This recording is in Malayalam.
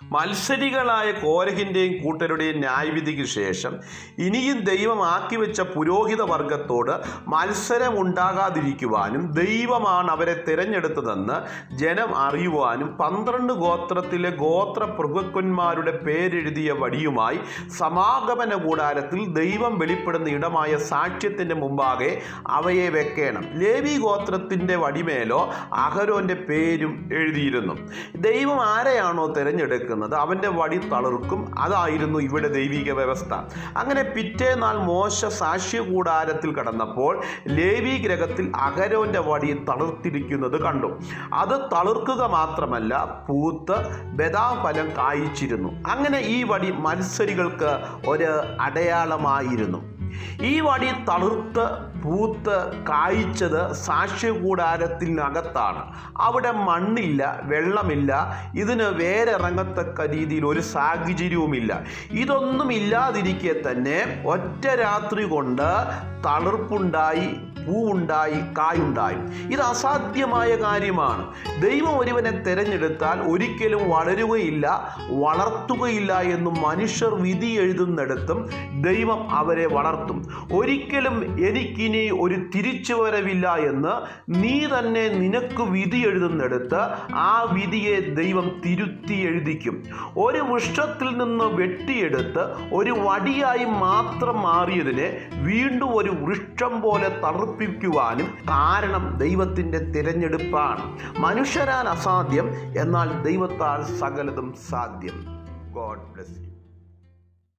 മത്സരികളായ കോരഹിൻ്റെയും കൂട്ടരുടെയും ന്യായവിധിക്ക് ശേഷം ഇനിയും ദൈവം ആക്കിവെച്ച പുരോഹിത വർഗത്തോട് മത്സരമുണ്ടാകാതിരിക്കുവാനും ദൈവമാണ് അവരെ തിരഞ്ഞെടുത്തതെന്ന് ജനം അറിയുവാനും 12 ഗോത്രത്തിലെ ഗോത്രപ്രഭുക്കന്മാരുടെ പേരെഴുതിയ വടിയുമായി സമാഗമന കൂടാരത്തിൽ ദൈവം വെളിപ്പെടുന്ന ഇടമായ സാക്ഷ്യത്തിൻ്റെ മുമ്പാകെ അവയെ വെക്കണം. ലേവി ഗോത്രത്തിൻ്റെ വടിമേലോ അഹരോൻ്റെ പേരും എഴുതിയിരുന്നു. ദൈവം ആരെയാണോ തിരഞ്ഞെടുക്കുന്നത് അവൻ്റെ വടി തളിർക്കും. അതായിരുന്നു ഇവിടെ ദൈവിക വ്യവസ്ഥ. അങ്ങനെ പിറ്റേനാൾ മോശ സാക്ഷ്യകൂടാരത്തിൽ കടന്നപ്പോൾ ലേവി ഗ്രഹത്തിൽ അഹരോൻ്റെ വടി തളിർത്തിരിക്കുന്നത് കണ്ടു. അത് തളിർക്കുക മാത്രമല്ല, പൂത്ത് ബദാഫലം കായ്ച്ചിരുന്നു. അങ്ങനെ ഈ വടി മത്സരികൾക്ക് ഒരു അടയാളമായിരുന്നു. ഈ വടി തളിർത്ത് പൂത്ത് കായ്ച്ചത് സാക്ഷ്യകൂടാരത്തിനകത്താണ്. അവിടെ മണ്ണില്ല, വെള്ളമില്ല, ഇതിന് വേരിറങ്ങത്തക്ക രീതിയിൽ ഒരു സാഹചര്യവുമില്ല. ഇതൊന്നും ഇല്ലാതിരിക്കെ തന്നെ ഒറ്റ രാത്രി കൊണ്ട് തളിർപ്പുണ്ടായി, പൂവുണ്ടായി, കായുണ്ടായി. ഇത് അസാധ്യമായ കാര്യമാണ്. ദൈവം ഒരുവനെ തിരഞ്ഞെടുത്താൽ ഒരിക്കലും വളരുകയില്ല, വളർത്തുകയില്ല എന്നും മനുഷ്യർ വിധി എഴുതുന്നിടത്തും ദൈവം അവരെ വളർത്തും. ഒരിക്കലും എനിക്കിനി ഒരു തിരിച്ചുവരവില്ല എന്ന് നീ തന്നെ നിനക്ക് വിധി എഴുതുന്നിടത്ത് ആ വിധിയെ ദൈവം തിരുത്തി എഴുതിക്കും. ഒരു വൃക്ഷത്തിൽ നിന്ന് വെട്ടിയെടുത്ത് ഒരു വടിയായി മാത്രം മാറിയതിനെ വീണ്ടും ഒരു വൃക്ഷം പോലെ തളിർപ്പിക്കുവാനും കാരണം ദൈവത്തിൻ്റെ തിരഞ്ഞെടുപ്പാണ്. മനുഷ്യരാൽ അസാധ്യം, എന്നാൽ ദൈവത്താൽ സകലതും സാധ്യം. God bless U.